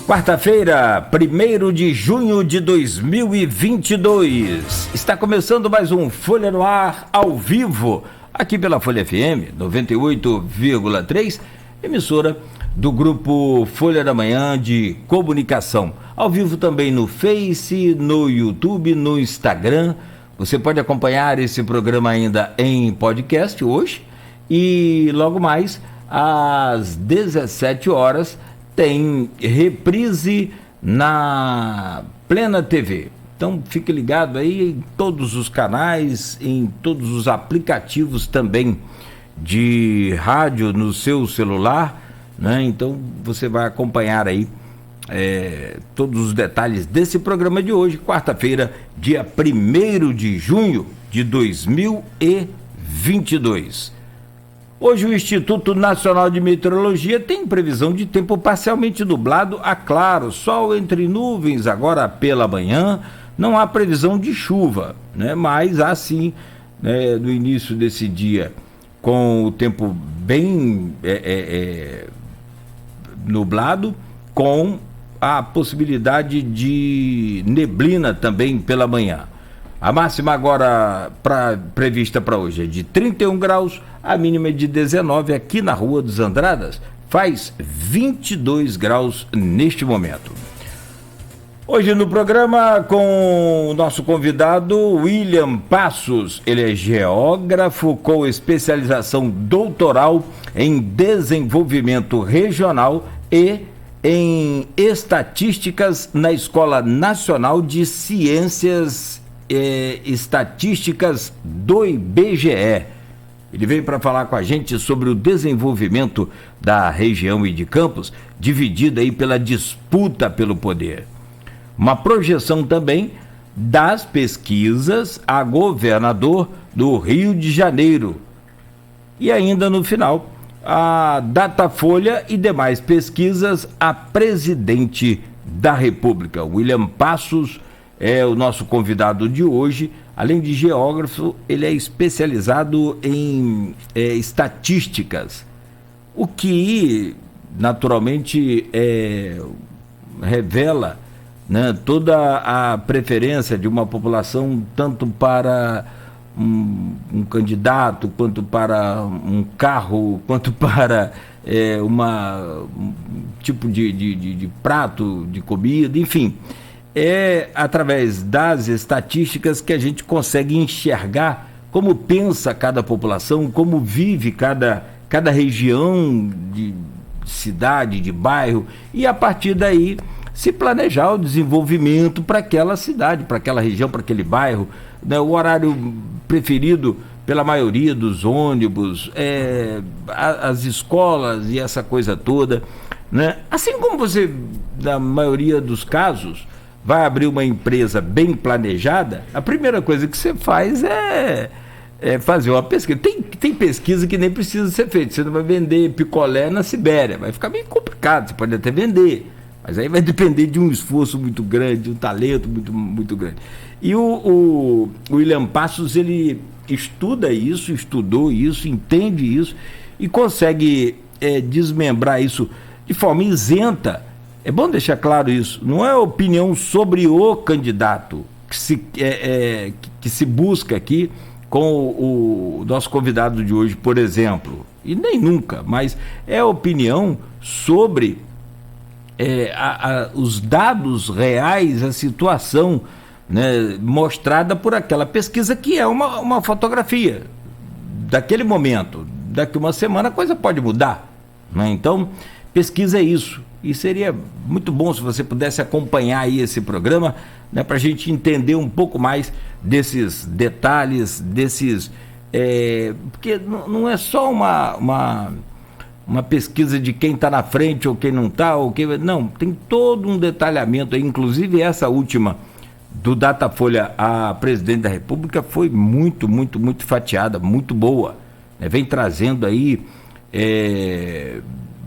Quarta-feira, 1º de junho de 2022. Está começando mais um Folha no Ar ao vivo, aqui pela Folha FM 98,3, emissora do grupo Folha da Manhã de Comunicação. Ao vivo também no Face, no YouTube, no Instagram. Você pode acompanhar esse programa ainda em podcast hoje e logo mais às 17 horas tem reprise na Plena TV. Então fique ligado aí em todos os canais, em todos os aplicativos também de rádio no seu celular, né? Então você vai acompanhar aí todos os detalhes desse programa de hoje, quarta-feira, dia 1º de junho de 2022. Hoje o Instituto Nacional de Meteorologia tem previsão de tempo parcialmente nublado a claro, sol entre nuvens agora pela manhã, não há previsão de chuva, né? Mas há sim, no início desse dia, com o tempo bem nublado, com a possibilidade de neblina também pela manhã. A máxima agora prevista para hoje é de 31 graus, a mínima é de 19 aqui na Rua dos Andradas, faz 22 graus neste momento. Hoje no programa com o nosso convidado William Passos, ele é geógrafo com especialização doutoral em desenvolvimento regional e em estatísticas na Escola Nacional de Ciências Estatísticas do IBGE. Ele veio para falar com a gente sobre o desenvolvimento da região e de Campos, dividida aí pela disputa pelo poder. Uma projeção também das pesquisas a governador do Rio de Janeiro. E ainda no final, a Datafolha e demais pesquisas a presidente da República. William Passos é o nosso convidado de hoje. Além de geógrafo, ele é especializado em estatísticas, o que naturalmente revela, né, toda a preferência de uma população tanto para um candidato, quanto para um carro, quanto para um tipo de prato, de comida, enfim. É através das estatísticas que a gente consegue enxergar como pensa cada população, como vive cada região de cidade, de bairro, e a partir daí se planejar o desenvolvimento para aquela cidade, para aquela região, para aquele bairro, né? O horário preferido pela maioria dos ônibus, as escolas e essa coisa toda, né? Assim como você, na maioria dos casos, vai abrir uma empresa bem planejada, a primeira coisa que você faz é fazer uma pesquisa. Tem pesquisa que nem precisa ser feita. Você não vai vender picolé na Sibéria, vai ficar meio complicado, você pode até vender, mas aí vai depender de um esforço muito grande, de um talento muito, muito grande. E o William Passos, ele estudou isso, entende isso e consegue desmembrar isso de forma isenta. É bom deixar claro isso, não é opinião sobre o candidato que se busca aqui com o nosso convidado de hoje, por exemplo, e nem nunca, mas é opinião sobre os dados reais, a situação, né, mostrada por aquela pesquisa, que é uma fotografia daquele momento. Daqui uma semana a coisa pode mudar, né? Então, pesquisa é isso. E seria muito bom se você pudesse acompanhar aí esse programa, né, para a gente entender um pouco mais desses detalhes, porque não é só uma pesquisa de quem está na frente ou quem não está, não, tem todo um detalhamento aí, inclusive essa última do Datafolha a presidente da República foi muito, muito, muito fatiada, muito boa, né? Vem trazendo aí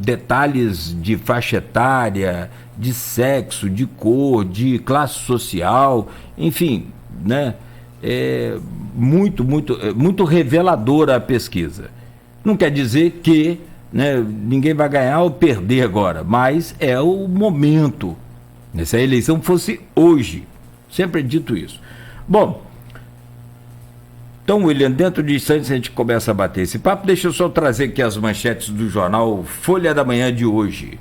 detalhes de faixa etária, de sexo, de cor, de classe social, enfim, né? Muito reveladora a pesquisa. Não quer dizer que né? Ninguém vai ganhar ou perder agora, mas é o momento. Se a eleição fosse hoje, sempre é dito isso. Bom, então, William, dentro de instantes a gente começa a bater esse papo. Deixa eu só trazer aqui as manchetes do jornal Folha da Manhã de hoje.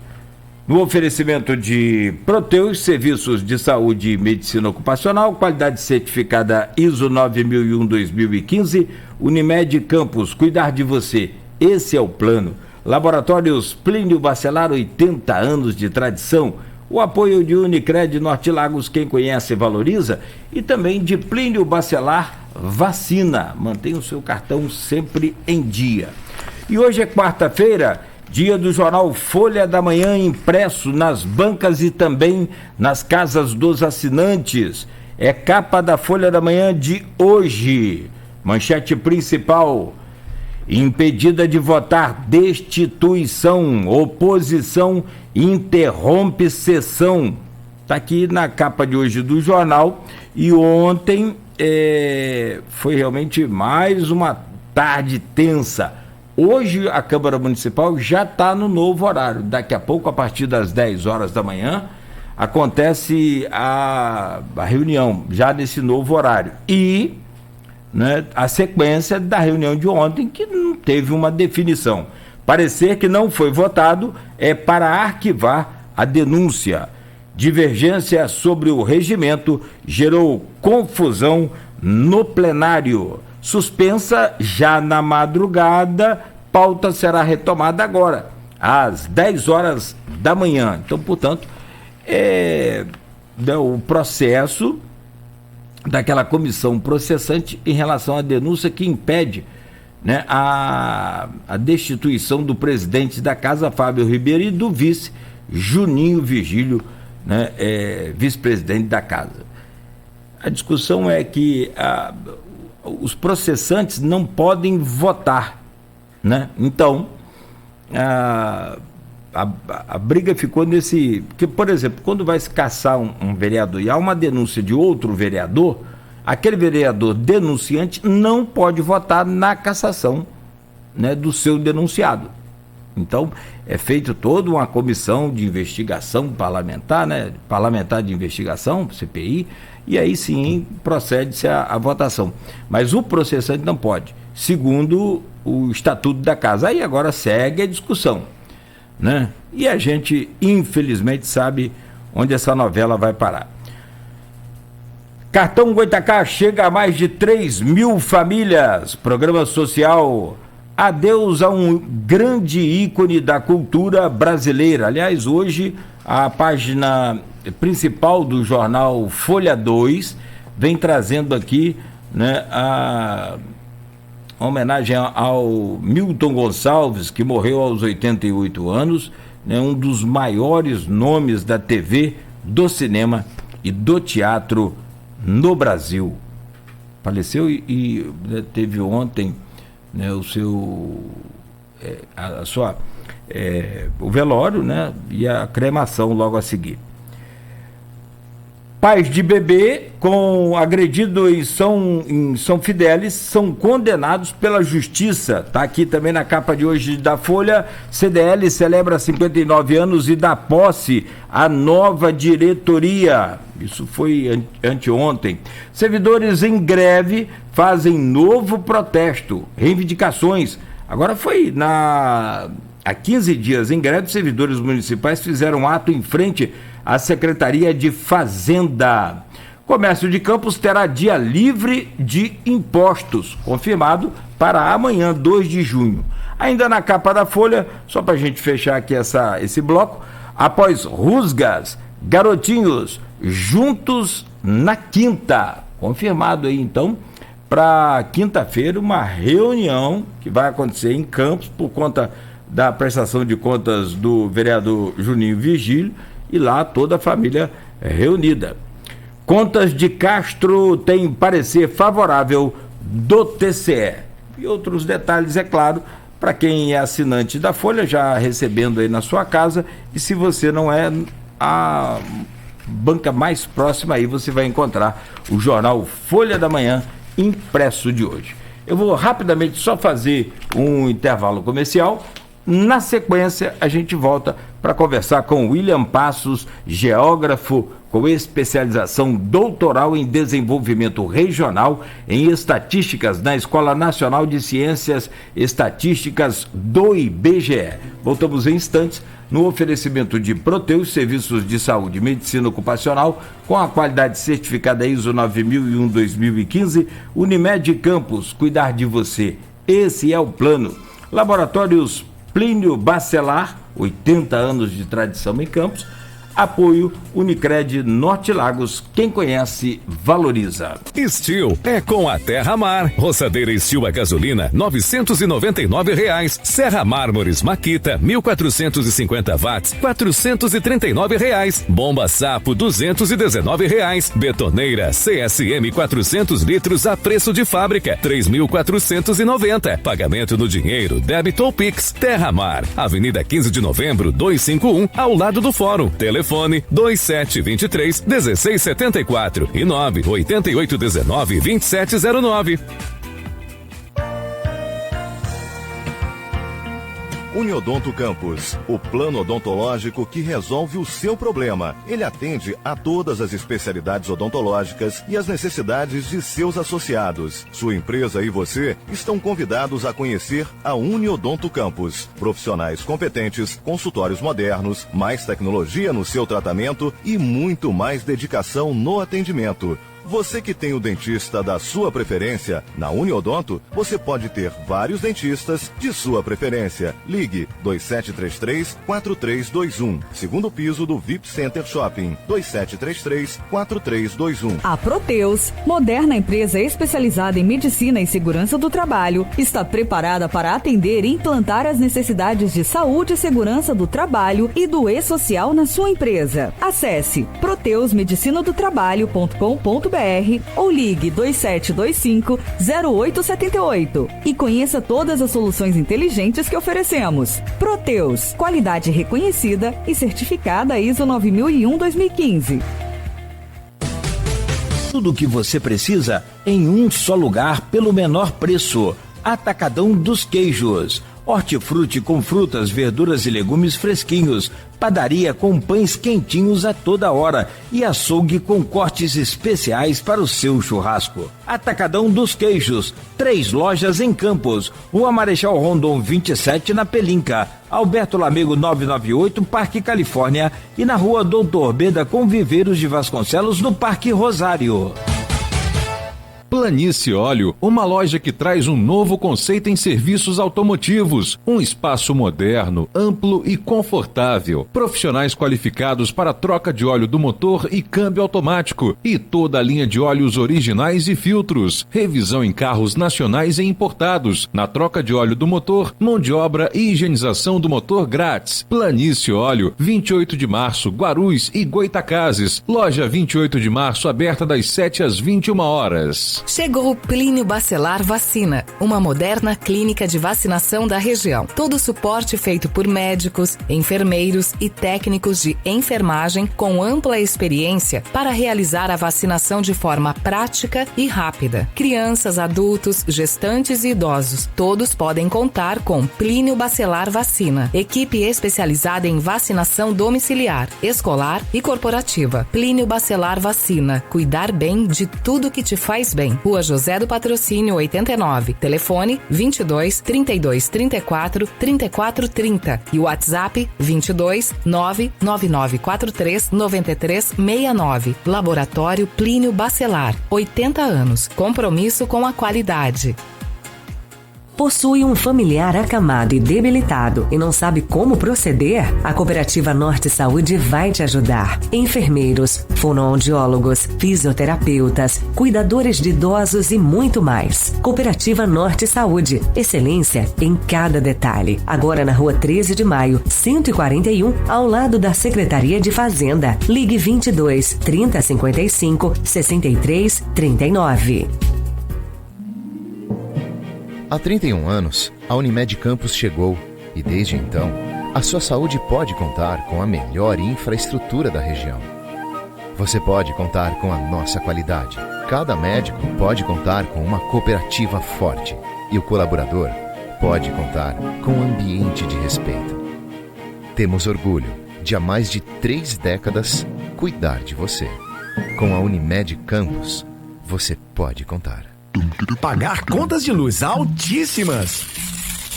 No oferecimento de Proteus, serviços de saúde e medicina ocupacional, qualidade certificada ISO 9001-2015, Unimed Campos, cuidar de você, esse é o plano. Laboratórios Plínio Bacelar, 80 anos de tradição. O apoio de Unicred Norte Lagos, quem conhece valoriza, e também de Plínio Bacelar Vacina. Mantenha o seu cartão sempre em dia. E hoje é quarta-feira, dia do jornal Folha da Manhã, impresso nas bancas e também nas casas dos assinantes. É capa da Folha da Manhã de hoje. Manchete principal: impedida de votar, destituição, oposição interrompe sessão. Está aqui na capa de hoje do jornal. E ontem foi realmente mais uma tarde tensa. Hoje a Câmara Municipal já está no novo horário. Daqui a pouco, a partir das 10 horas da manhã, acontece a reunião, já nesse novo horário. E, né, a sequência da reunião de ontem, que não teve uma definição. Parecer que não foi votado é para arquivar a denúncia. Divergência sobre o regimento gerou confusão no plenário. Suspensa já na madrugada, pauta será retomada agora, às 10 horas da manhã. Então, portanto, o processo daquela comissão processante em relação à denúncia que impede, né, a destituição do presidente da casa, Fábio Ribeiro, e do vice, Juninho Vigílio, né, vice-presidente da casa. A discussão é que os processantes não podem votar, né? Então, a briga ficou nesse... Porque, por exemplo, quando vai se caçar um vereador e há uma denúncia de outro vereador, aquele vereador denunciante não pode votar na cassação, né, do seu denunciado. Então, é feita toda uma comissão de investigação parlamentar, né, parlamentar de investigação, CPI, e aí sim procede-se a votação. Mas o processante não pode, segundo o Estatuto da Casa. Aí agora segue a discussão, né? E a gente, infelizmente, sabe onde essa novela vai parar. Cartão Goitacá chega a mais de 3 mil famílias. Programa social Adeus a um grande ícone da cultura brasileira. Aliás, hoje a página principal do jornal Folha 2 vem trazendo aqui, né, a homenagem ao Milton Gonçalves, que morreu aos 88 anos, né, um dos maiores nomes da TV, do cinema e do teatro no Brasil. Faleceu e né, teve ontem, né, o velório, né, e a cremação logo a seguir. Pais de bebê agredido em São Fidélis são condenados pela justiça. Está aqui também na capa de hoje da Folha. CDL celebra 59 anos e dá posse à nova diretoria. Isso foi anteontem. Servidores em greve fazem novo protesto. Reivindicações. Agora foi há 15 dias em greve, servidores municipais fizeram ato em frente à Secretaria de Fazenda. Comércio de Campos terá dia livre de impostos, confirmado para amanhã, 2 de junho. Ainda na capa da Folha, só para a gente fechar aqui esse bloco, após rusgas, garotinhos juntos na quinta. Confirmado aí, então, para quinta-feira, uma reunião que vai acontecer em Campos por conta da prestação de contas do vereador Juninho Vigílio, e lá toda a família reunida. Contas de Castro tem parecer favorável do TCE. E outros detalhes, é claro, para quem é assinante da Folha, já recebendo aí na sua casa, e se você não é, a banca mais próxima aí você vai encontrar o jornal Folha da Manhã impresso de hoje. Eu vou rapidamente só fazer um intervalo comercial. Na sequência, a gente volta para conversar com William Passos, geógrafo com especialização doutoral em desenvolvimento regional em estatísticas na Escola Nacional de Ciências Estatísticas do IBGE. Voltamos em instantes no oferecimento de Proteus, serviços de saúde e medicina ocupacional com a qualidade certificada ISO 9001-2015, Unimed Campos, cuidar de você. Esse é o plano. Laboratórios Plínio Bacelar, 80 anos de tradição em Campos. Apoio Unicred Norte Lagos, quem conhece, valoriza. Steel é com a Terra Mar. Roçadeira Steel a gasolina, R$999. Serra Mármores Makita, 1.450 watts, R$439. Bomba Sapo, R$219. Betoneira CSM 400 litros a preço de fábrica, R$3.490. Pagamento no dinheiro, débito ou Pix. Terra Mar, Avenida 15 de Novembro, 251, ao lado do Fórum. Telefone 2723-1674 e 98819-2709. Uniodonto Campos, o plano odontológico que resolve o seu problema. Ele atende a todas as especialidades odontológicas e as necessidades de seus associados. Sua empresa e você estão convidados a conhecer a Uniodonto Campos. Profissionais competentes, consultórios modernos, mais tecnologia no seu tratamento e muito mais dedicação no atendimento. Você que tem o dentista da sua preferência, na Uniodonto, você pode ter vários dentistas de sua preferência. Ligue 2733-4321, segundo piso do VIP Center Shopping, 2733-4321. A Proteus, moderna empresa especializada em medicina e segurança do trabalho, está preparada para atender e implantar as necessidades de saúde e segurança do trabalho e do e-social na sua empresa. Acesse proteusmedicinadotrabalho.com.br ou ligue 2725-0878 e conheça todas as soluções inteligentes que oferecemos. Proteus, qualidade reconhecida e certificada ISO 9001-2015. Tudo o que você precisa em um só lugar pelo menor preço. Atacadão dos Queijos. Hortifruti com frutas, verduras e legumes fresquinhos. Padaria com pães quentinhos a toda hora e açougue com cortes especiais para o seu churrasco. Atacadão dos Queijos, 3 lojas em Campos, Rua Marechal Rondon 27 na Pelinca, Alberto Lamego 998, Parque Califórnia e na Rua Doutor Beda com Viveiros de Vasconcelos no Parque Rosário. Planície Óleo, uma loja que traz um novo conceito em serviços automotivos, um espaço moderno, amplo e confortável, profissionais qualificados para troca de óleo do motor e câmbio automático e toda a linha de óleos originais e filtros, revisão em carros nacionais e importados, na troca de óleo do motor, mão de obra e higienização do motor grátis. Planície Óleo, 28 de março, Guarulhos e Goitacazes, loja 28 de março aberta das 7 às 21 horas. Chegou o Plínio Bacelar Vacina, uma moderna clínica de vacinação da região. Todo o suporte feito por médicos, enfermeiros e técnicos de enfermagem com ampla experiência para realizar a vacinação de forma prática e rápida. Crianças, adultos, gestantes e idosos, todos podem contar com Plínio Bacelar Vacina. Equipe especializada em vacinação domiciliar, escolar e corporativa. Plínio Bacelar Vacina. Cuidar bem de tudo que te faz bem. Rua José do Patrocínio 89, telefone 22 32 34 34 30 e WhatsApp 22 99943 93 69. Laboratório Plínio Bacelar, 80 anos, compromisso com a qualidade. Possui um familiar acamado e debilitado e não sabe como proceder? A Cooperativa Norte Saúde vai te ajudar. Enfermeiros, fonoaudiólogos, fisioterapeutas, cuidadores de idosos e muito mais. Cooperativa Norte Saúde. Excelência em cada detalhe. Agora na Rua 13 de Maio, 141, ao lado da Secretaria de Fazenda. Ligue 22 3055 63 39. Há 31 anos, a Unimed Campos chegou e, desde então, a sua saúde pode contar com a melhor infraestrutura da região. Você pode contar com a nossa qualidade. Cada médico pode contar com uma cooperativa forte e o colaborador pode contar com um ambiente de respeito. Temos orgulho de há mais de 3 décadas cuidar de você. Com a Unimed Campos, você pode contar. Pagar contas de luz altíssimas?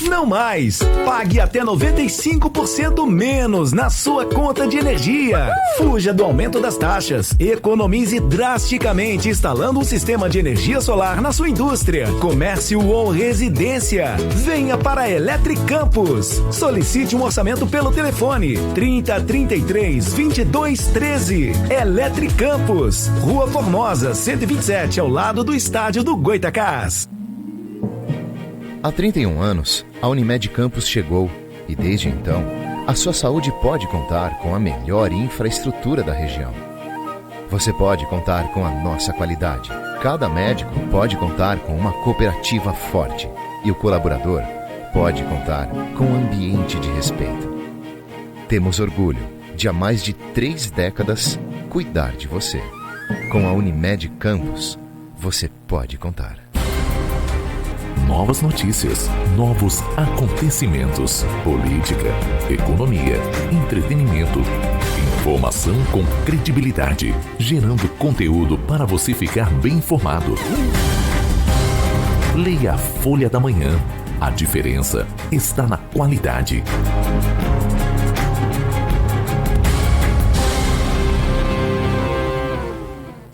Não mais! Pague até 95% menos na sua conta de energia. Fuja do aumento das taxas. Economize drasticamente instalando um sistema de energia solar na sua indústria, comércio ou residência. Venha para a Electric Campus. Solicite um orçamento pelo telefone 3033 2213. Electric Campus, Rua Formosa, 127, ao lado do estádio do Goitacás. Há 31 anos, a Unimed Campos chegou e, desde então, a sua saúde pode contar com a melhor infraestrutura da região. Você pode contar com a nossa qualidade. Cada médico pode contar com uma cooperativa forte e o colaborador pode contar com um ambiente de respeito. Temos orgulho de há mais de 3 décadas cuidar de você. Com a Unimed Campos, você pode contar. Novas notícias, novos acontecimentos, política, economia, entretenimento, informação com credibilidade, gerando conteúdo para você ficar bem informado. Leia a Folha da Manhã. A diferença está na qualidade.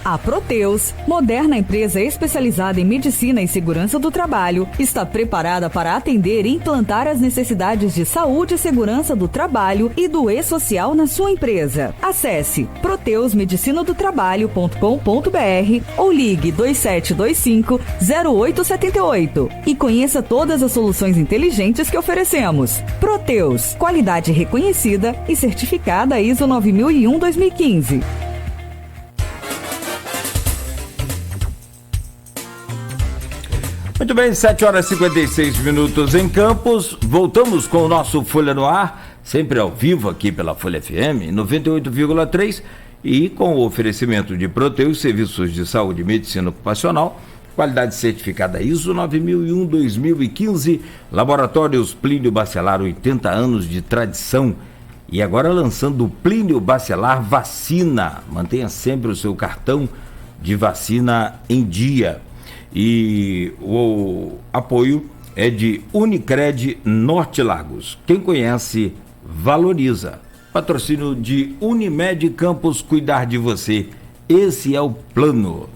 A Proteus, moderna empresa especializada em medicina e segurança do trabalho, está preparada para atender e implantar as necessidades de saúde e segurança do trabalho e do e-social na sua empresa. Acesse proteusmedicinadotrabalho.com.br ou ligue 2725-0878 e conheça todas as soluções inteligentes que oferecemos. Proteus, qualidade reconhecida e certificada ISO 9001-2015. Muito bem, 7h56 em Campos. Voltamos com o nosso Folha no Ar, sempre ao vivo aqui pela Folha FM 98,3 e com o oferecimento de Proteus, serviços de saúde e medicina ocupacional, qualidade certificada ISO 9001-2015, Laboratórios Plínio Bacelar, 80 anos de tradição. E agora lançando o Plínio Bacelar Vacina. Mantenha sempre o seu cartão de vacina em dia. E o apoio é de Unicred Norte Lagos. Quem conhece, valoriza. Patrocínio de Unimed Campos, cuidar de você. Esse é o plano.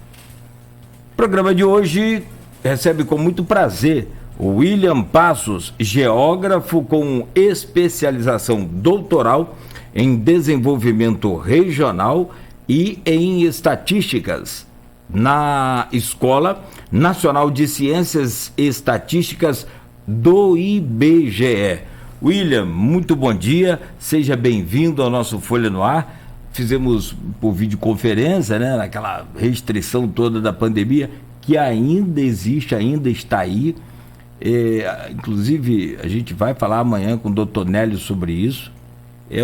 O programa de hoje recebe com muito prazer o William Passos, geógrafo com especialização doutoral em desenvolvimento regional e em estatísticas na Escola Nacional de Ciências e Estatísticas do IBGE. William, muito bom dia, seja bem-vindo ao nosso Folha no Ar. Fizemos por videoconferência, né, naquela restrição toda da pandemia, que ainda existe, ainda está aí. Inclusive, a gente vai falar amanhã com o Dr. Nélio sobre isso. É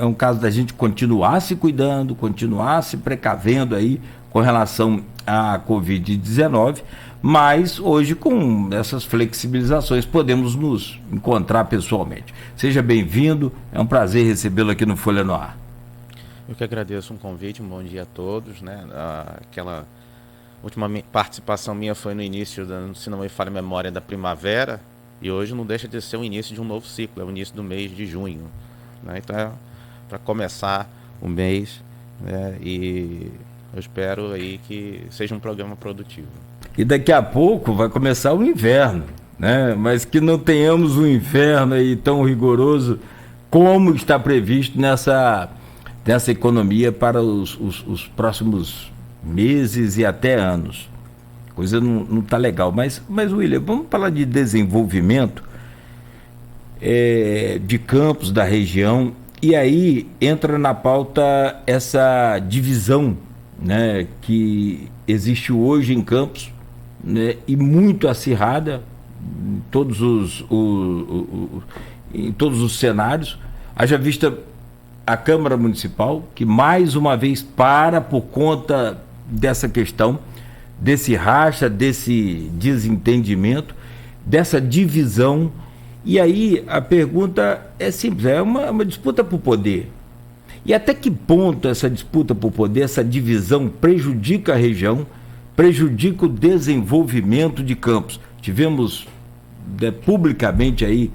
um caso da gente continuar se cuidando, continuar se precavendo aí com relação à Covid-19, mas hoje com essas flexibilizações podemos nos encontrar pessoalmente. Seja bem-vindo, é um prazer recebê-lo aqui no Folha no Ar. Eu que agradeço o convite, um bom dia a todos, né? Aquela última participação minha foi no início, se não me falha a memória, da primavera, e hoje não deixa de ser o início de um novo ciclo, é o início do mês de junho, né? Então é para começar o mês, né? E eu espero aí que seja um programa produtivo. E daqui a pouco vai começar o inverno, né? Mas que não tenhamos um inverno aí tão rigoroso como está previsto nessa economia para os próximos meses e até anos. Coisa não está legal. Mas William, vamos falar de desenvolvimento de campos da região, e aí entra na pauta essa divisão, né, que existe hoje em Campos, né, e muito acirrada em todos os cenários. Haja vista a Câmara Municipal, que mais uma vez para por conta dessa questão, desse racha, desse desentendimento, dessa divisão. E aí a pergunta é simples, é uma disputa por poder. E até que ponto essa disputa por poder, essa divisão prejudica a região, prejudica o desenvolvimento de Campos? Tivemos publicamente aí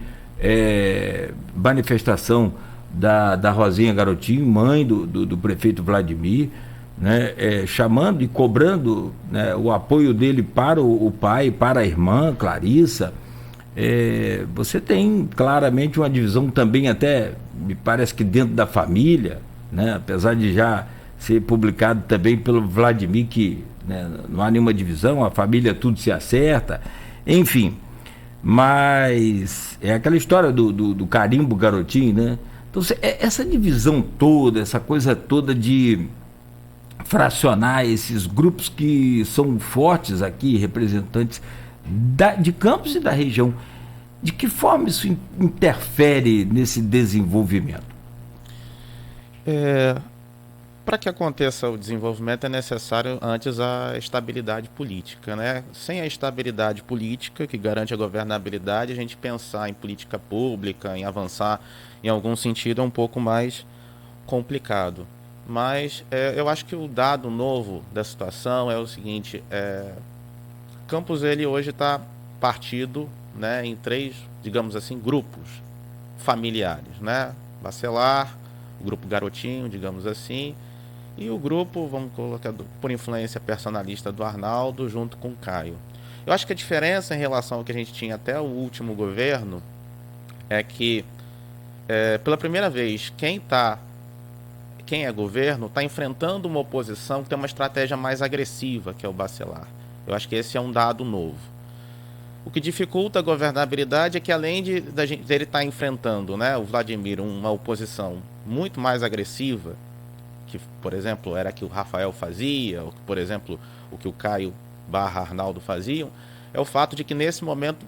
manifestação da Rosinha Garotinho, mãe do prefeito Vladimir, né, chamando e cobrando, né, o apoio dele para o pai, para a irmã Clarissa. Você tem claramente uma divisão também, até me parece que dentro da família, né, apesar de já ser publicado também pelo Vladimir que, né, não há nenhuma divisão, a família tudo se acerta, enfim. Mas é aquela história do carimbo Garotinho, né? Então essa divisão toda, essa coisa toda de fracionar esses grupos que são fortes aqui, representantes de Campos e da região, de que forma isso interfere nesse desenvolvimento? Para que aconteça o desenvolvimento é necessário antes a estabilidade política, né? Sem a estabilidade política que garante a governabilidade, a gente pensar em política pública, em avançar em algum sentido é um pouco mais complicado. Mas eu acho que o dado novo da situação é o seguinte: Campos ele hoje está partido, né, em 3, digamos assim, grupos familiares, né? Bacelar, o grupo Garotinho, digamos assim, e o grupo, vamos colocar, por influência personalista do Arnaldo, junto com o Caio. Eu acho que a diferença em relação ao que a gente tinha até o último governo é que, pela primeira vez, quem é governo está enfrentando uma oposição que tem uma estratégia mais agressiva, que é o Bacelar. Eu acho que esse é um dado novo. O que dificulta a governabilidade é que, além dele estar enfrentando, né, o Vladimir, uma oposição muito mais agressiva, que, por exemplo, era que o Rafael fazia, ou, por exemplo, o que o Caio / Arnaldo faziam, é o fato de que, nesse momento,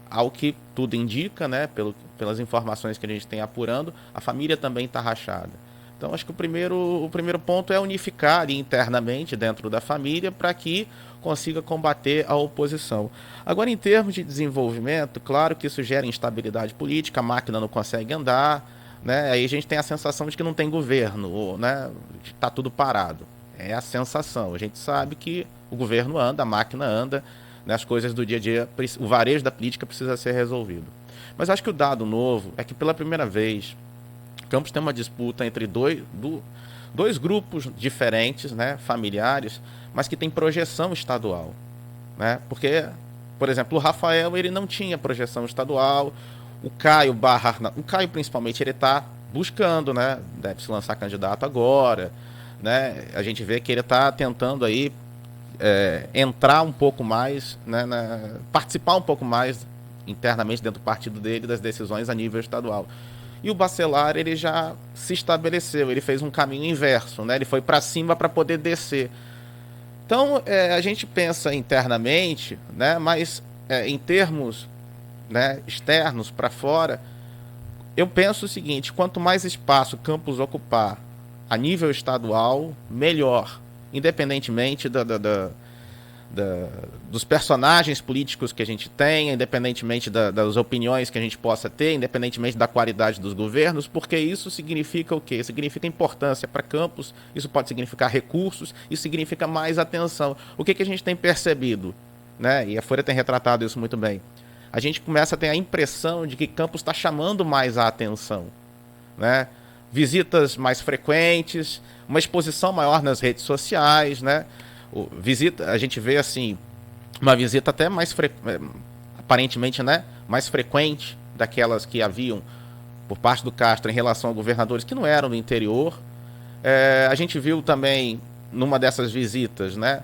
ao que tudo indica, né, pelas informações que a gente tem apurando, a família também está rachada. Então, acho que o primeiro ponto é unificar ali internamente dentro da família para que consiga combater a oposição. Agora, em termos de desenvolvimento, claro que isso gera instabilidade política, a máquina não consegue andar, né? Aí a gente tem a sensação de que não tem governo, né? Está tudo parado. É a sensação. A gente sabe que o governo anda, a máquina anda, né? As coisas do dia a dia, o varejo da política precisa ser resolvido. Mas acho que o dado novo é que, pela primeira vez, Campos tem uma disputa entre dois grupos diferentes, né, familiares, mas que tem projeção estadual, né? Porque, por exemplo, o Rafael ele não tinha projeção estadual, o Caio principalmente ele está buscando, né, deve se lançar candidato agora, né? A gente vê que ele está tentando aí entrar um pouco mais, né, participar um pouco mais internamente dentro do partido dele das decisões a nível estadual. E o Bacelar, ele já se estabeleceu, ele fez um caminho inverso, né? Ele foi para cima para poder descer. Então, a gente pensa internamente, né? Mas em termos, né, externos para fora, eu penso o seguinte: quanto mais espaço Campos ocupar a nível estadual, melhor, independentemente dos personagens políticos que a gente tem, independentemente das opiniões que a gente possa ter, independentemente da qualidade dos governos, porque isso significa o quê? Significa importância para Campos, isso pode significar recursos, isso significa mais atenção. O que a gente tem percebido, né? E a Folha tem retratado isso muito bem. A gente começa a ter a impressão de que Campos está chamando mais a atenção, né? Visitas mais frequentes, uma exposição maior nas redes sociais, né? A gente vê assim uma visita até mais aparentemente, né, mais frequente daquelas que haviam por parte do Castro em relação a governadores que não eram do interior. A gente viu também numa dessas visitas, né,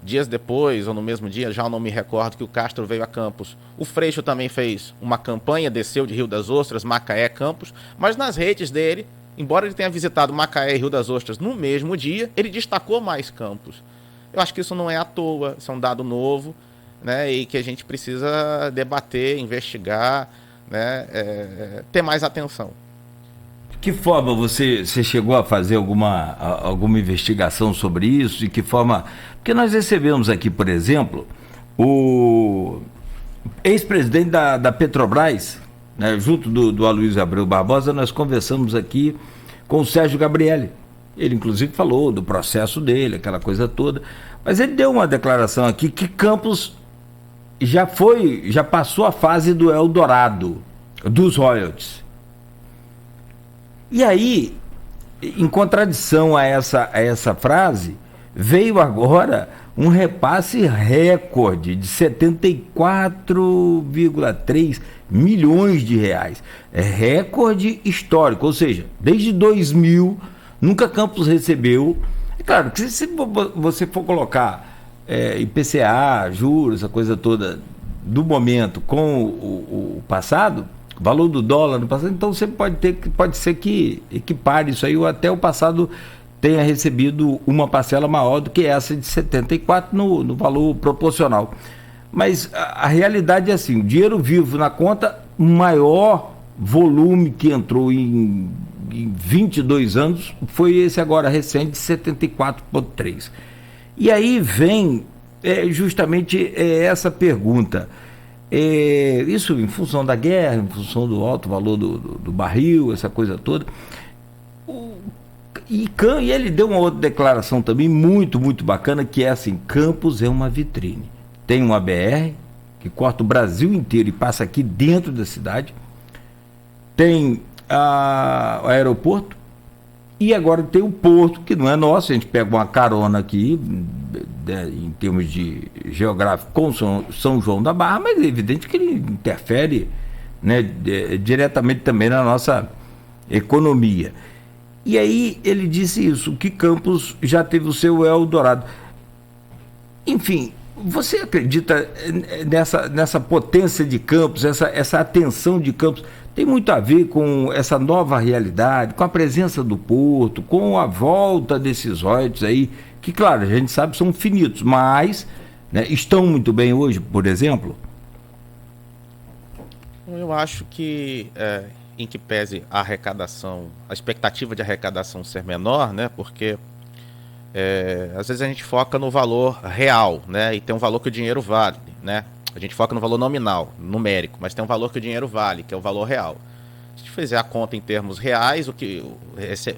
dias depois ou no mesmo dia, já não me recordo, que o Castro veio a Campos. O Freixo também fez uma campanha, desceu de Rio das Ostras, Macaé, Campos, mas nas redes dele, embora ele tenha visitado Macaé e Rio das Ostras no mesmo dia, ele destacou mais Campos. Eu acho que isso não é à toa, isso é um dado novo, né, e que a gente precisa debater, investigar, né, ter mais atenção. De que forma você chegou a fazer alguma investigação sobre isso? De que forma? Porque nós recebemos aqui, por exemplo, ex-presidente da Petrobras, né, junto do Aloysio Abreu Barbosa, nós conversamos aqui com o Sérgio Gabrielli. Ele inclusive falou do processo dele, aquela coisa toda, mas ele deu uma declaração aqui que Campos já passou a fase do Eldorado, dos royalties. E aí, em contradição a essa frase, veio agora um repasse recorde de 74,3 milhões de reais. É recorde histórico, ou seja, desde 2000, nunca Campos recebeu. É claro que se você for colocar IPCA, juros, essa coisa toda do momento com o passado, o valor do dólar no passado, então você pode ser que equipare isso aí, ou até o passado tenha recebido uma parcela maior do que essa de 74 no valor proporcional. Mas a realidade é assim, o dinheiro vivo na conta, o maior volume que entrou em 22 anos foi esse agora recente, de 74,3. E aí vem justamente essa pergunta. Isso em função da guerra, em função do alto valor do barril, essa coisa toda. E ele deu uma outra declaração também muito, muito bacana, que é assim: Campos é uma vitrine. Tem uma BR que corta o Brasil inteiro e passa aqui dentro da cidade. Tem o aeroporto. E agora tem o porto, que não é nosso. A gente pega uma carona aqui, em termos de geográfico, com São João da Barra, mas é evidente que ele interfere, né, diretamente também na nossa economia. E aí ele disse isso, que Campos já teve o seu Eldorado. Enfim, você acredita nessa potência de Campos, essa atenção de Campos? Tem muito a ver com essa nova realidade, com a presença do porto, com a volta desses royalties aí, que claro, a gente sabe são finitos, mas, né, estão muito bem hoje, por exemplo? Eu acho que, em que pese a arrecadação, a expectativa de arrecadação ser menor, né, porque às vezes a gente foca no valor real, né, e tem um valor que o dinheiro vale, né? A gente foca no valor nominal, numérico, mas tem um valor que o dinheiro vale, que é o valor real. Se a gente fizer a conta em termos reais,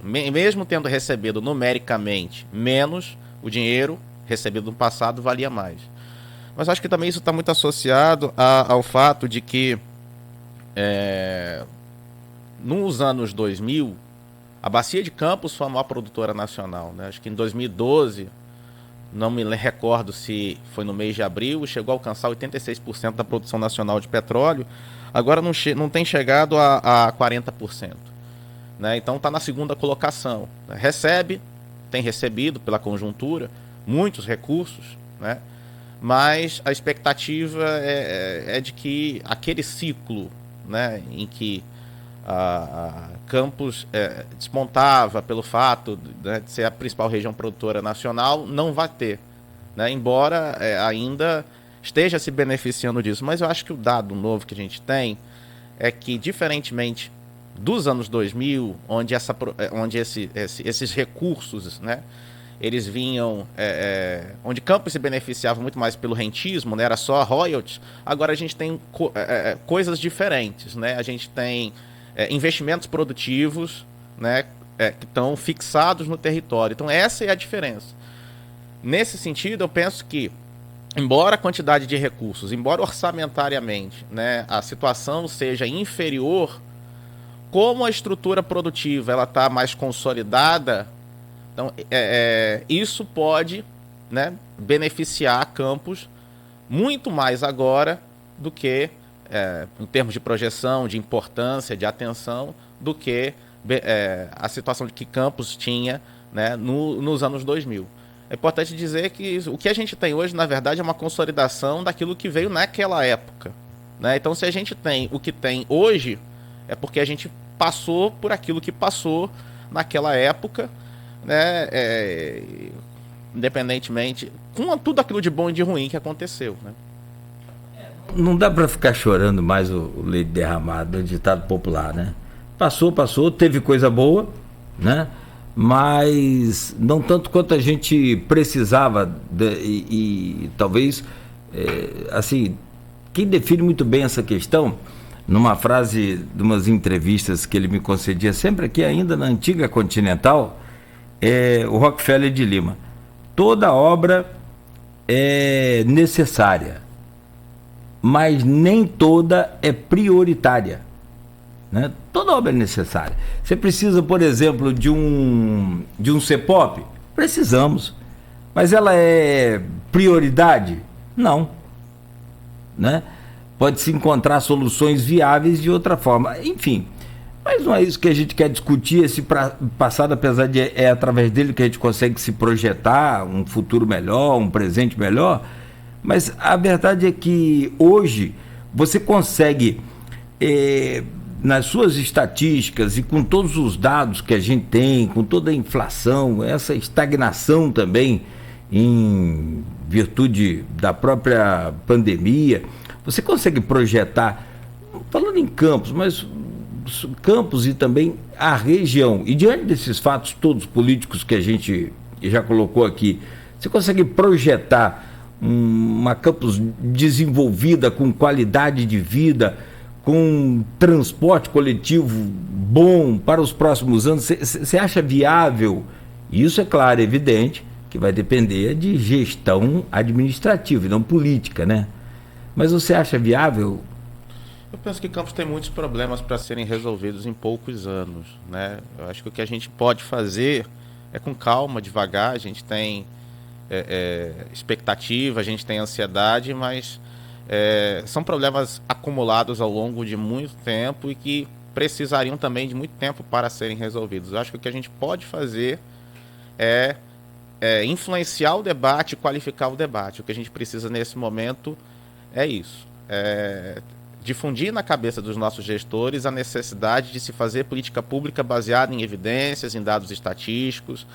mesmo tendo recebido numericamente menos, o dinheiro recebido no passado valia mais. Mas acho que também isso está muito associado ao fato de que nos anos 2000, a Bacia de Campos foi a maior produtora nacional, né? Acho que em 2012... não me recordo se foi no mês de abril, chegou a alcançar 86% da produção nacional de petróleo, agora não tem chegado a 40%. Né? Então está na segunda colocação. Né? Tem recebido pela conjuntura, muitos recursos, né? Mas a expectativa é de que aquele ciclo, né, em que Campos despontava pelo fato, né, de ser a principal região produtora nacional, não vai ter, né, embora ainda esteja se beneficiando disso. Mas eu acho que o dado novo que a gente tem é que, diferentemente dos anos 2000, onde esses recursos, né, eles vinham, onde Campos se beneficiava muito mais pelo rentismo, né, era só royalties, agora a gente tem coisas diferentes, né, a gente tem investimentos produtivos, né, que estão fixados no território. Então essa é a diferença. Nesse sentido, eu penso que, embora a quantidade de recursos, embora orçamentariamente, né, a situação seja inferior, como a estrutura produtiva ela está mais consolidada, então isso pode, né, beneficiar Campos muito mais agora do que em termos de projeção, de importância, de atenção, do que a situação que Campos tinha, né, nos anos 2000. É importante dizer que o que a gente tem hoje, na verdade, é uma consolidação daquilo que veio naquela época, né? Então, se a gente tem o que tem hoje, é porque a gente passou por aquilo que passou naquela época, né? Independentemente, com tudo aquilo de bom e de ruim que aconteceu, né? Não dá para ficar chorando mais o leite derramado, o ditado popular, né? Passou, teve coisa boa, né? Mas não tanto quanto a gente precisava e talvez, assim, quem define muito bem essa questão, numa frase de umas entrevistas que ele me concedia sempre aqui ainda na antiga Continental, é o Rockefeller de Lima. Toda obra é necessária, mas nem toda é prioritária, né? Toda obra é necessária. Você precisa, por exemplo, de um CEPOP? Precisamos. Mas ela é prioridade? Não, né? Pode-se encontrar soluções viáveis de outra forma. Enfim, mas não é isso que a gente quer discutir. Esse passado, apesar de é através dele que a gente consegue se projetar um futuro melhor, um presente melhor, mas a verdade é que hoje você consegue, nas suas estatísticas e com todos os dados que a gente tem, com toda a inflação, essa estagnação também em virtude da própria pandemia, você consegue projetar, falando em Campos, mas Campos e também a região, e diante desses fatos todos políticos que a gente já colocou aqui, você consegue projetar uma Campos desenvolvida, com qualidade de vida, com transporte coletivo bom para os próximos anos? Você acha viável? Isso, é claro, é evidente que vai depender de gestão administrativa e não política, né? Mas você acha viável? Eu penso que Campos tem muitos problemas para serem resolvidos em poucos anos, né? Eu acho que o que a gente pode fazer é com calma, devagar. A gente tem expectativa, a gente tem ansiedade, mas são problemas acumulados ao longo de muito tempo e que precisariam também de muito tempo para serem resolvidos. Eu acho que o que a gente pode fazer é influenciar o debate, qualificar o debate. O que a gente precisa nesse momento é isso. Difundir na cabeça dos nossos gestores a necessidade de se fazer política pública baseada em evidências, em dados estatísticos,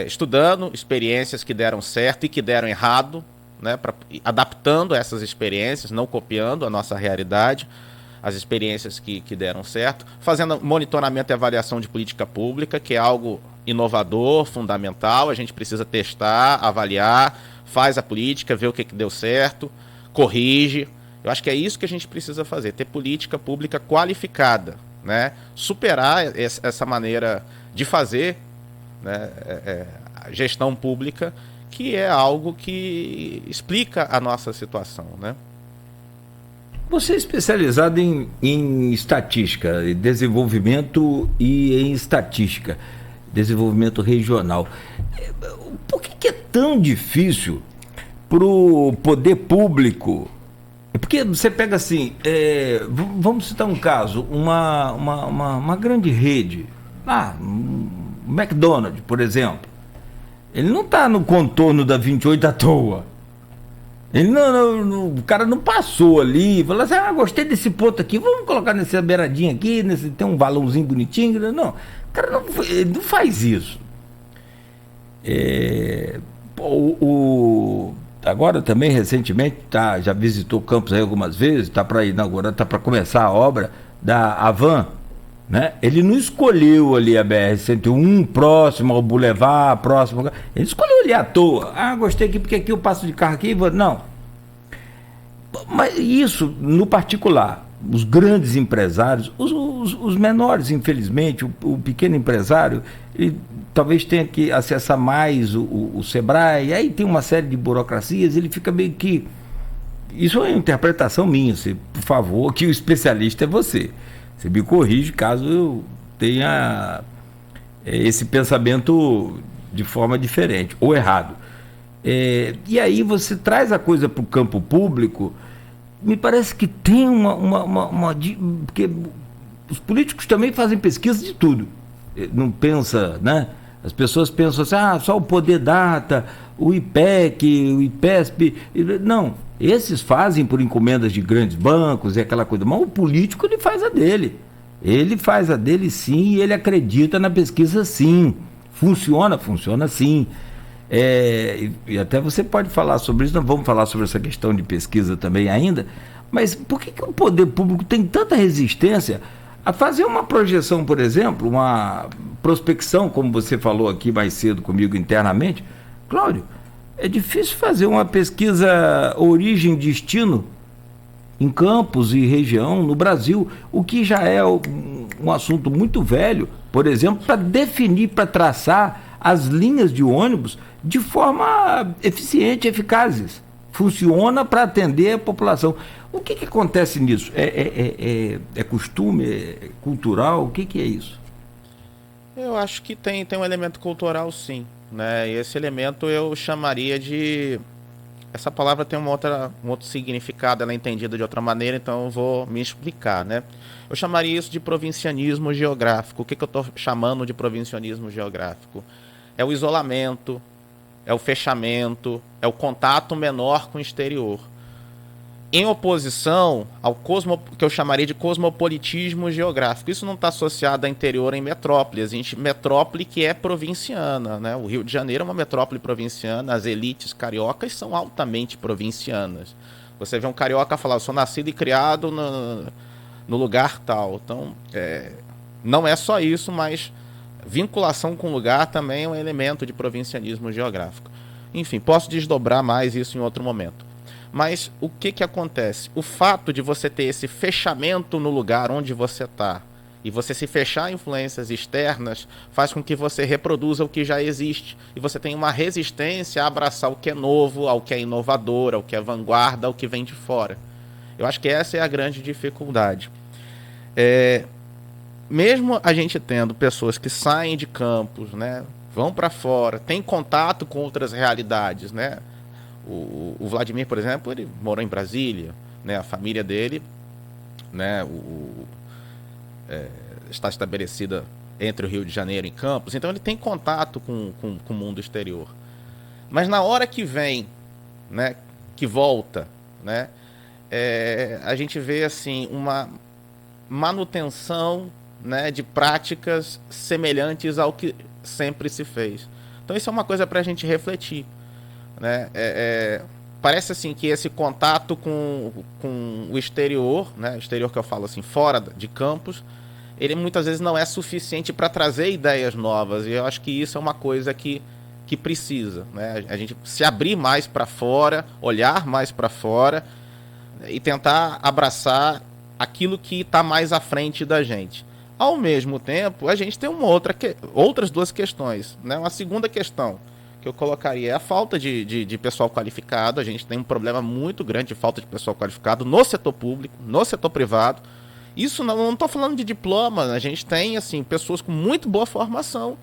estudando experiências que deram certo e que deram errado, né, adaptando essas experiências, não copiando a nossa realidade, as experiências que deram certo, fazendo monitoramento e avaliação de política pública, que é algo inovador, fundamental. A gente precisa testar, avaliar, faz a política, vê o que deu certo, corrige. Eu acho que é isso que a gente precisa fazer, ter política pública qualificada, né? Superar essa maneira de fazer, né, a gestão pública, que é algo que explica a nossa situação, né? Você é especializado em estatística, em desenvolvimento e em estatística, desenvolvimento regional. Por que é tão difícil para o poder público? Porque você pega assim, vamos citar um caso, uma grande rede, um McDonald's, por exemplo, ele não está no contorno da 28 à toa. Ele o cara não passou ali e falou assim: gostei desse ponto aqui, vamos colocar nessa beiradinha aqui, tem um valãozinho bonitinho. Não, o cara não faz isso. Agora também, recentemente, já visitou Campos aí algumas vezes, está para inaugurar, está para começar a obra da Avan, né? Ele não escolheu ali a BR-101 próximo ao Boulevard, próximo. Ele escolheu ali à toa. Gostei aqui porque aqui eu passo de carro aqui. Não. Mas isso no particular. Os grandes empresários, os menores, infelizmente, o pequeno empresário, ele talvez tenha que acessar mais o Sebrae, aí tem uma série de burocracias, ele fica meio que... Isso é uma interpretação minha, por favor, que o especialista é você. Você me corrige caso eu tenha esse pensamento de forma diferente ou errado. E aí você traz a coisa para o campo público. Me parece que tem porque os políticos também fazem pesquisa de tudo. Não pensa, né? As pessoas pensam assim, só o Poder Data, o IPEC, o IPESP. Não, esses fazem por encomendas de grandes bancos e aquela coisa, mas o político ele faz a dele. Ele faz a dele sim, e ele acredita na pesquisa sim. Funciona sim. E até você pode falar sobre isso, nós vamos falar sobre essa questão de pesquisa também ainda, mas por que o poder público tem tanta resistência a fazer uma projeção, por exemplo, uma prospecção, como você falou aqui mais cedo comigo internamente? Cláudio, é difícil fazer uma pesquisa origem-destino em Campos e região, no Brasil, o que já é um assunto muito velho, por exemplo, para definir, para traçar as linhas de ônibus de forma eficiente, eficazes. Funciona para atender a população. O que acontece nisso? É costume? É cultural? O que é isso? Eu acho que tem um elemento cultural, sim, né? E esse elemento eu chamaria de... Essa palavra tem um outro significado, ela é entendida de outra maneira, então eu vou me explicar, né? Eu chamaria isso de provincianismo geográfico. O que eu estou chamando de provincianismo geográfico? É o isolamento, é o fechamento, é o contato menor com o exterior. Em oposição ao que eu chamaria de cosmopolitismo geográfico. Isso não está associado a interior em metrópole. Existe metrópole que é provinciana, né? O Rio de Janeiro é uma metrópole provinciana, as elites cariocas são altamente provincianas. Você vê um carioca falar, eu sou nascido e criado no lugar tal. Então, não é só isso, mas vinculação com o lugar também é um elemento de provincianismo geográfico. Enfim, posso desdobrar mais isso em outro momento. Mas o que acontece? O fato de você ter esse fechamento no lugar onde você está e você se fechar a influências externas faz com que você reproduza o que já existe e você tem uma resistência a abraçar o que é novo, ao que é inovador, ao que é vanguarda, ao que vem de fora. Eu acho que essa é a grande dificuldade. Mesmo a gente tendo pessoas que saem de Campos, né, vão para fora, têm contato com outras realidades, né? O Vladimir, por exemplo, ele morou em Brasília, né? A família dele, né? Está estabelecida entre o Rio de Janeiro e Campos, então ele tem contato com o mundo exterior. Mas na hora que vem, né, que volta, né, a gente vê assim, uma manutenção, né, de práticas semelhantes ao que sempre se fez. Então isso é uma coisa para a gente refletir. Né? Parece assim que esse contato com o exterior, né? O exterior que eu falo assim, fora de Campos, ele muitas vezes não é suficiente para trazer ideias novas, e eu acho que isso é uma coisa que precisa, né? A gente se abrir mais para fora, olhar mais para fora e tentar abraçar aquilo que está mais à frente da gente. Ao mesmo tempo, a gente tem outras duas questões, né? Uma segunda questão que eu colocaria é a falta de pessoal qualificado. A gente tem um problema muito grande de falta de pessoal qualificado no setor público, no setor privado. Isso não estou falando de diploma, a gente tem assim, pessoas com muito boa formação,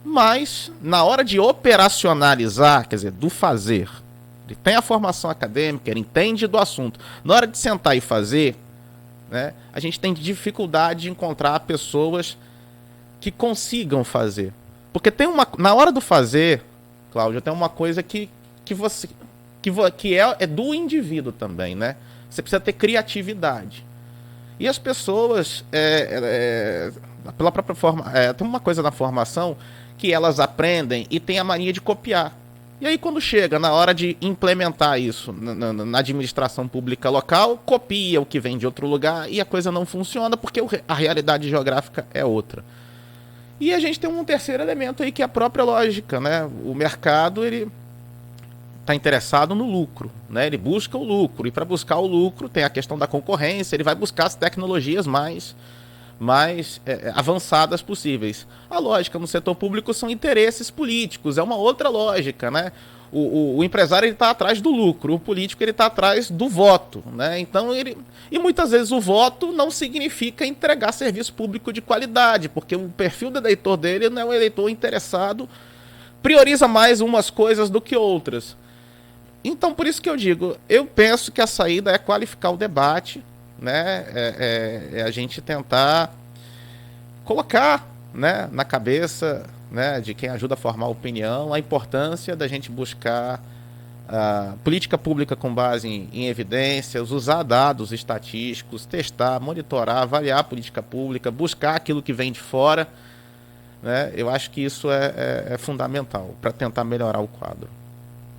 mas na hora de operacionalizar, quer dizer, do fazer, ele tem a formação acadêmica, ele entende do assunto. Na hora de sentar e fazer, né, a gente tem dificuldade de encontrar pessoas que consigam fazer. Porque na hora do fazer, Cláudio, tem uma coisa que é do indivíduo também, né? Você precisa ter criatividade. E as pessoas, pela própria forma, tem uma coisa na formação que elas aprendem e tem a mania de copiar. E aí quando chega na hora de implementar isso na administração pública local, copia o que vem de outro lugar e a coisa não funciona porque a realidade geográfica é outra. E a gente tem um terceiro elemento aí que é a própria lógica, né? O mercado, ele está interessado no lucro, né? Ele busca o lucro, e para buscar o lucro tem a questão da concorrência, ele vai buscar as tecnologias mais avançadas possíveis. A lógica no setor público são interesses políticos, é uma outra lógica, né? O empresário está atrás do lucro, o político está atrás do voto, né? Então e muitas vezes o voto não significa entregar serviço público de qualidade, porque o perfil do eleitor dele não é um eleitor interessado, prioriza mais umas coisas do que outras. Então, por isso que eu digo, eu penso que a saída é qualificar o debate, né? É a gente tentar colocar, né, na cabeça, né, de quem ajuda a formar opinião, a importância da gente buscar política pública com base em evidências, usar dados estatísticos, testar, monitorar, avaliar a política pública, buscar aquilo que vem de fora, né? Eu acho que isso é fundamental para tentar melhorar o quadro.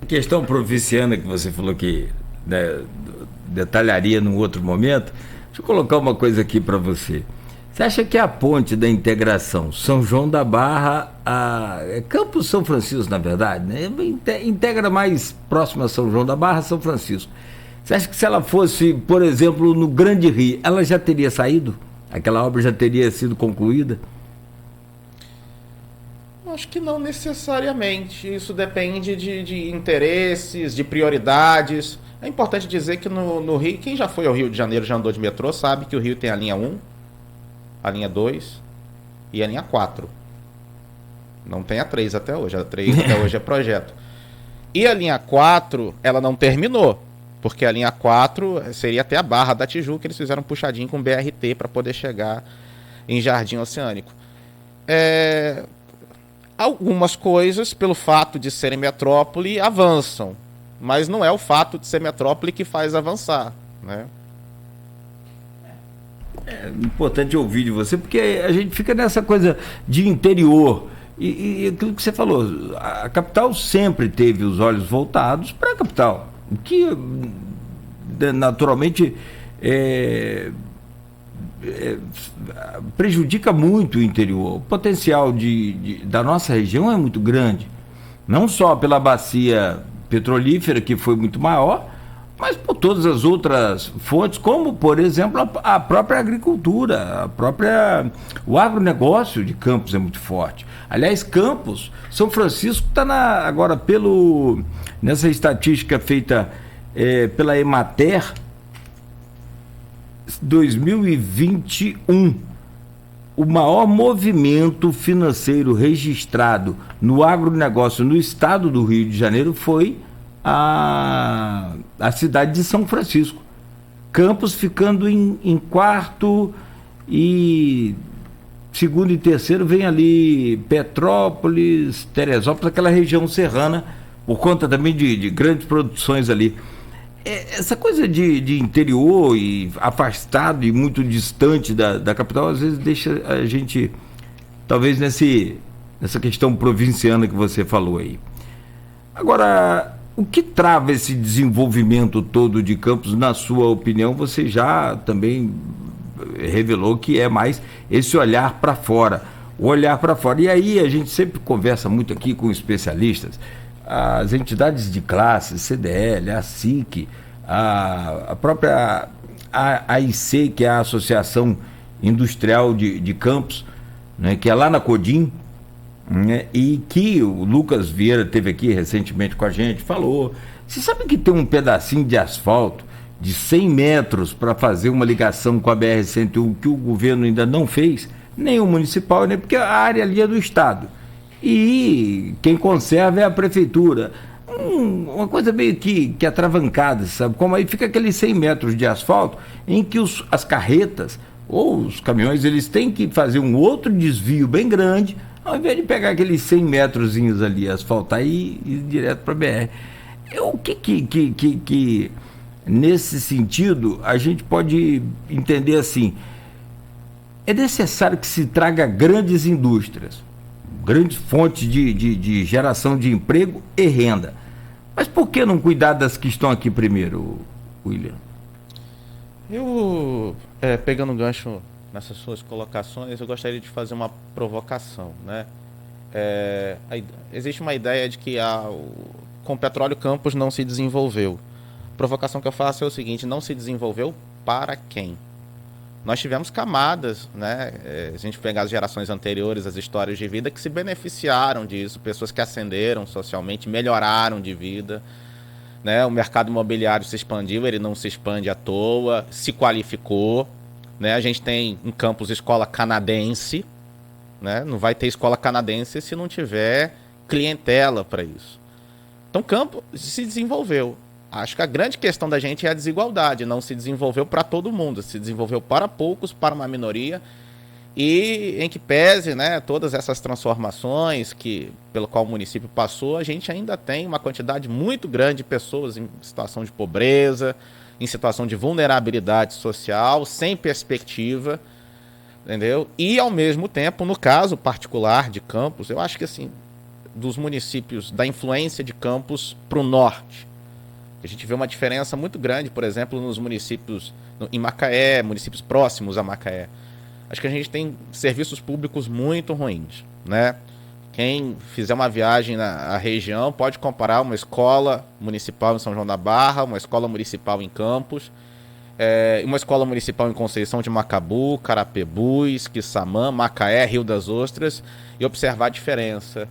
A questão provinciana que você falou que, né, detalharia num outro momento, deixa eu colocar uma coisa aqui para você. Você acha que a ponte da integração São João da Barra Campos São Francisco, na verdade, né? Integra mais próximo a São João da Barra, São Francisco. Você acha que se ela fosse, por exemplo, no Grande Rio, ela já teria saído? Aquela obra já teria sido concluída? Acho que não necessariamente. Isso depende de interesses, de prioridades. É importante dizer que no Rio, quem já foi ao Rio de Janeiro, já andou de metrô, sabe que o Rio tem a linha 1, a linha 2 e a linha 4. Não tem a 3 até hoje. A 3 até hoje é projeto. E a linha 4, ela não terminou. Porque a linha 4 seria até a Barra da Tijuca, eles fizeram um puxadinho com BRT para poder chegar em Jardim Oceânico. Algumas coisas, pelo fato de serem metrópole, avançam. Mas não é o fato de ser metrópole que faz avançar, né? É importante ouvir de você, porque a gente fica nessa coisa de interior. E aquilo que você falou, a capital sempre teve os olhos voltados para a capital. O que naturalmente prejudica muito o interior. O potencial da nossa região é muito grande, não só pela bacia petrolífera, que foi muito maior, mas por todas as outras fontes, como, por exemplo, a própria agricultura, o agronegócio de Campos é muito forte. Aliás, Campos, São Francisco está agora nessa estatística feita pela Emater, 2021, o maior movimento financeiro registrado no agronegócio no estado do Rio de Janeiro foi a cidade de São Francisco. Campos ficando em quarto, e segundo e terceiro vem ali Petrópolis, Teresópolis, aquela região serrana, por conta também de grandes produções ali. Essa coisa de interior e afastado e muito distante da capital, às vezes deixa a gente, talvez nessa questão provinciana que você falou aí. Agora, o que trava esse desenvolvimento todo de Campos, na sua opinião? Você já também revelou que é mais esse olhar para fora. O olhar para fora. E aí a gente sempre conversa muito aqui com especialistas, as entidades de classe, CDL, a SIC, a própria AIC, que é a Associação Industrial de Campos, né, que é lá na Codim, né, e que o Lucas Vieira teve aqui recentemente com a gente, falou. Você sabe que tem um pedacinho de asfalto de 100 metros para fazer uma ligação com a BR-101 que o governo ainda não fez, nem o municipal, nem porque a área ali é do Estado. E quem conserva é a prefeitura. Uma coisa meio que atravancada, sabe? Como aí fica aqueles 100 metros de asfalto em que as carretas ou os caminhões, eles têm que fazer um outro desvio bem grande, ao invés de pegar aqueles 100 metrozinhos ali, asfaltar e ir direto para a BR. O que nesse sentido a gente pode entender assim? É necessário que se traga grandes indústrias, grandes fontes de geração de emprego e renda. Mas por que não cuidar das que estão aqui primeiro, William? Eu, pegando um gancho nessas suas colocações, eu gostaria de fazer uma provocação, né? Existe uma ideia de que com o petróleo Campos não se desenvolveu. A provocação que eu faço é o seguinte: não se desenvolveu para quem? Nós tivemos camadas, né? A gente pegar as gerações anteriores, as histórias de vida que se beneficiaram disso, pessoas que ascenderam socialmente, melhoraram de vida, né? O mercado imobiliário se expandiu, ele não se expande à toa, se qualificou, né? A gente tem em Campos escola canadense, né? Não vai ter escola canadense se não tiver clientela para isso. Então Campos se desenvolveu. Acho que a grande questão da gente é a desigualdade. Não se desenvolveu para todo mundo, se desenvolveu para poucos, para uma minoria, e em que pese, né, todas essas transformações pelo qual o município passou, a gente ainda tem uma quantidade muito grande de pessoas em situação de pobreza, em situação de vulnerabilidade social, sem perspectiva, entendeu? E, ao mesmo tempo, no caso particular de Campos, eu acho que, assim, dos municípios, da influência de Campos para o norte, a gente vê uma diferença muito grande, por exemplo, nos municípios, em Macaé, municípios próximos a Macaé. Acho que a gente tem serviços públicos muito ruins, né? Quem fizer uma viagem na região pode comparar uma escola municipal em São João da Barra, uma escola municipal em Campos, uma escola municipal em Conceição de Macabu, Carapebus, Quissamã, Macaé, Rio das Ostras, e observar a diferença.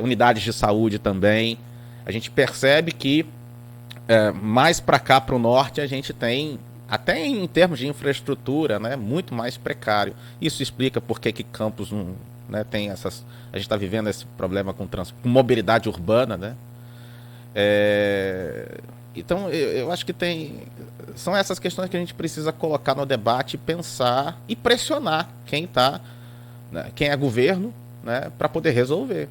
Unidades de saúde também. A gente percebe que mais para cá, para o norte, a gente tem, até em termos de infraestrutura, né, muito mais precário. Isso explica por que Campos não, né, tem essas... A gente está vivendo esse problema com mobilidade urbana, né? Então, eu acho que são essas questões que a gente precisa colocar no debate, pensar e pressionar quem está, né, quem é governo, né, para poder resolver.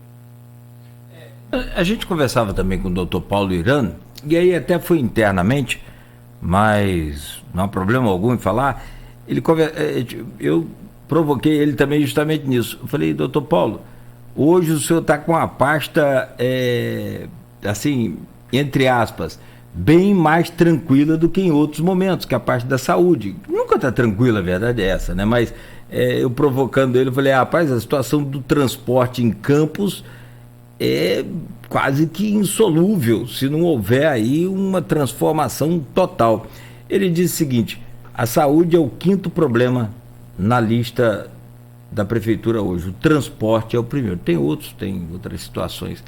A gente conversava também com o Dr. Paulo Irano, e aí até foi internamente, mas não há problema algum em falar. Eu provoquei ele também justamente nisso. Eu falei, doutor Paulo, hoje o senhor está com a pasta, assim, entre aspas, bem mais tranquila do que em outros momentos, que a parte da saúde. Nunca está tranquila, a verdade é essa, né? Mas eu provocando ele, eu falei, rapaz, a situação do transporte em Campos é quase que insolúvel, se não houver aí uma transformação total. Ele disse o seguinte, a saúde é o 5º problema na lista da prefeitura hoje, o transporte é o primeiro, tem outras situações.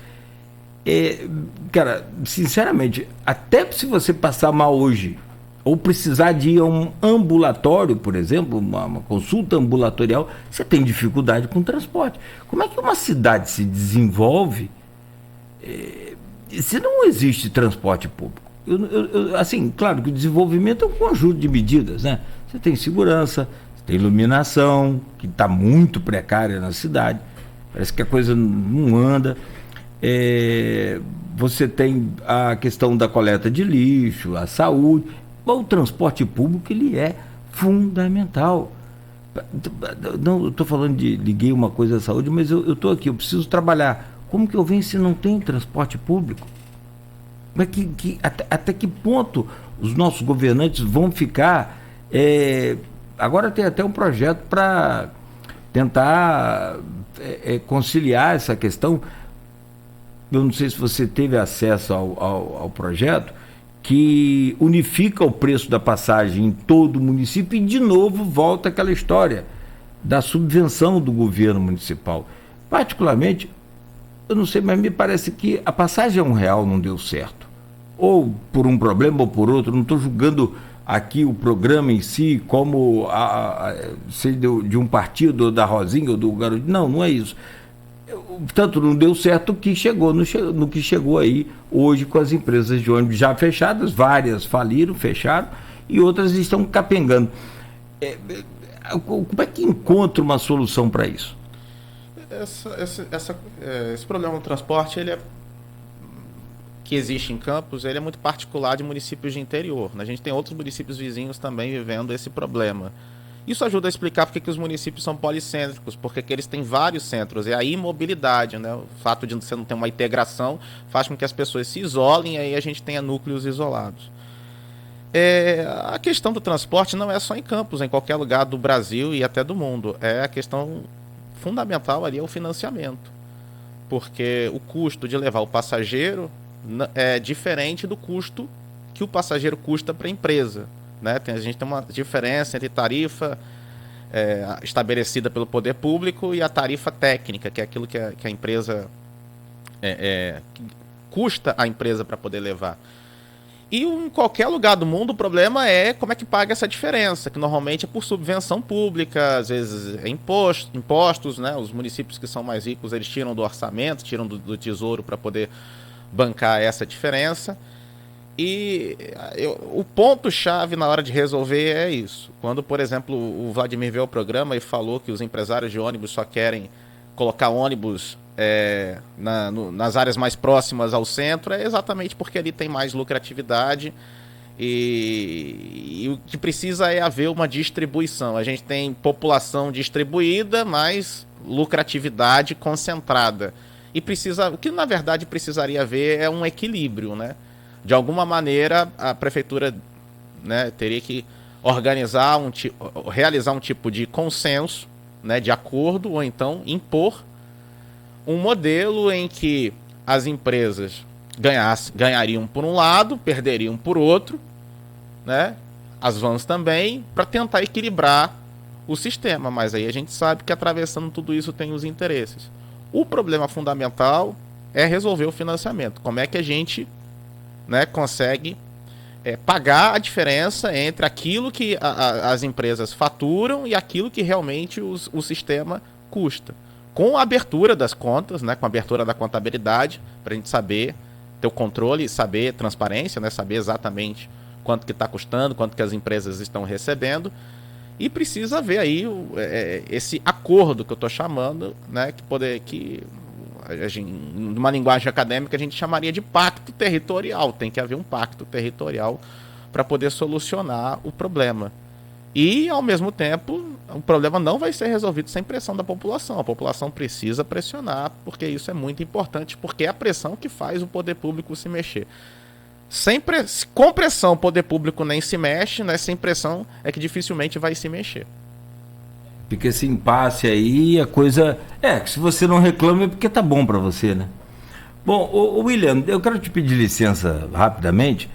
Cara, sinceramente, até se você passar mal hoje, ou precisar de ir a um ambulatório, por exemplo, uma consulta ambulatorial, você tem dificuldade com o transporte. Como é que uma cidade se desenvolve se não existe transporte público? Assim, claro que o desenvolvimento é um conjunto de medidas, né? Você tem segurança, você tem iluminação, que está muito precária na cidade, parece que a coisa não anda. Você tem a questão da coleta de lixo, a saúde. O transporte público, ele é fundamental. Não, eu estou falando liguei uma coisa à saúde, mas eu estou aqui, eu preciso trabalhar. Como que eu venho se não tem transporte público? Mas até que ponto os nossos governantes vão ficar? Agora tem até um projeto para tentar conciliar essa questão. Eu não sei se você teve acesso ao projeto, que unifica o preço da passagem em todo o município e de novo volta aquela história da subvenção do governo municipal. Particularmente, eu não sei, mas me parece que a passagem R$1 não deu certo. Ou por um problema ou por outro, não estou julgando aqui o programa em si como se de um partido, da Rosinha ou do Garoto. Não é isso. Tanto não deu certo que chegou no que chegou aí hoje com as empresas de ônibus já fechadas, várias faliram, fecharam, e outras estão capengando. Como é que encontra uma solução para isso? Esse problema do transporte, que existe em Campos, ele é muito particular de municípios de interior. A gente tem outros municípios vizinhos também vivendo esse problema. Isso ajuda a explicar porque que os municípios são policêntricos, porque que eles têm vários centros. É a imobilidade, né? O fato de você não ter uma integração faz com que as pessoas se isolem e aí a gente tenha núcleos isolados. A questão do transporte não é só em Campos, é em qualquer lugar do Brasil e até do mundo. A questão fundamental ali é o financiamento, porque o custo de levar o passageiro é diferente do custo que o passageiro custa para a empresa. Né? A gente tem uma diferença entre tarifa estabelecida pelo poder público e a tarifa técnica, que é aquilo que a empresa que custa a empresa para poder levar. E em qualquer lugar do mundo o problema é como é que paga essa diferença, que normalmente é por subvenção pública, às vezes é impostos, né? Os municípios que são mais ricos, eles tiram do orçamento, tiram do tesouro para poder bancar essa diferença. E o ponto-chave na hora de resolver é isso. Quando, por exemplo, o Vladimir veio ao programa e falou que os empresários de ônibus só querem colocar ônibus nas áreas mais próximas ao centro, é exatamente porque ali tem mais lucratividade e o que precisa é haver uma distribuição. A gente tem população distribuída, mas lucratividade concentrada. E o que na verdade precisaria haver é um equilíbrio, né? De alguma maneira, a prefeitura, né, teria que realizar um tipo de consenso, né, de acordo, ou então impor um modelo em que as empresas ganhariam por um lado, perderiam por outro, né? As vans também, para tentar equilibrar o sistema, mas aí a gente sabe que atravessando tudo isso tem os interesses. O problema fundamental é resolver o financiamento. Como é que a gente, né, consegue pagar a diferença entre aquilo que as empresas faturam e aquilo que realmente o sistema custa. Com a abertura das contas, né, com a abertura da contabilidade, para a gente saber, ter o controle, saber transparência, né, saber exatamente quanto que está custando, quanto que as empresas estão recebendo. E precisa haver aí esse acordo que eu estou chamando, né, numa linguagem acadêmica a gente chamaria de pacto territorial. Tem que haver um pacto territorial para poder solucionar o problema. E, ao mesmo tempo, o problema não vai ser resolvido sem pressão da população. A população precisa pressionar, porque isso é muito importante, porque é a pressão que faz o poder público se mexer. Com pressão o poder público nem se mexe, né? Sem pressão é que dificilmente vai se mexer. Fica esse impasse aí, a coisa... se você não reclama é porque tá bom para você, né? Bom, William, eu quero te pedir licença rapidamente.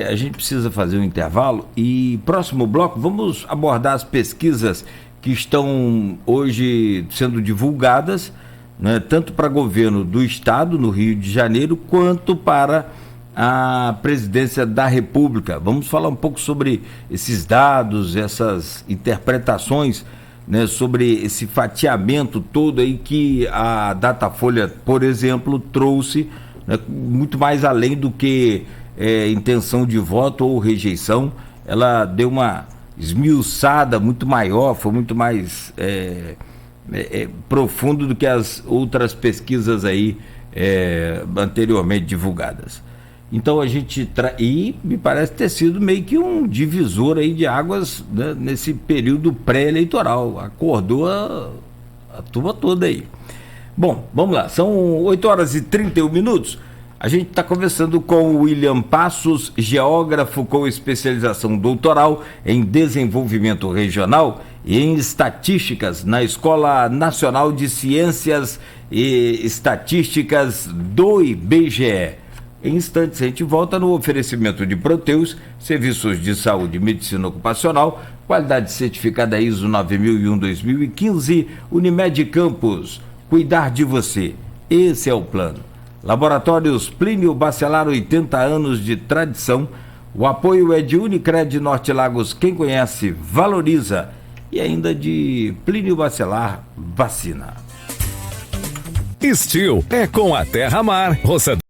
A gente precisa fazer um intervalo e próximo bloco vamos abordar as pesquisas que estão hoje sendo divulgadas, né, tanto para governo do estado, no Rio de Janeiro, quanto para a presidência da República. Vamos falar um pouco sobre esses dados, essas interpretações, né, sobre esse fatiamento todo aí que a Datafolha, por exemplo, trouxe, né, muito mais além do que intenção de voto ou rejeição. Ela deu uma esmiuçada muito maior, foi muito mais profundo do que as outras pesquisas aí anteriormente divulgadas. Então a gente e me parece ter sido meio que um divisor aí de águas, né, nesse período pré-eleitoral. Acordou a turma toda aí. Bom, vamos lá, são 8h31. A gente está conversando com o William Passos, geógrafo com especialização doutoral em desenvolvimento regional e em estatísticas na Escola Nacional de Ciências e Estatísticas do IBGE. Em instantes a gente volta no oferecimento de Proteus, serviços de saúde e medicina ocupacional, qualidade certificada ISO 9001-2015, Unimed Campos, cuidar de você, esse é o plano. Laboratórios Plínio Bacelar, 80 anos de tradição. O apoio é de Unicred Norte Lagos, quem conhece, valoriza. E ainda de Plínio Bacelar, vacina. Estil é com a Terra Mar, roçador.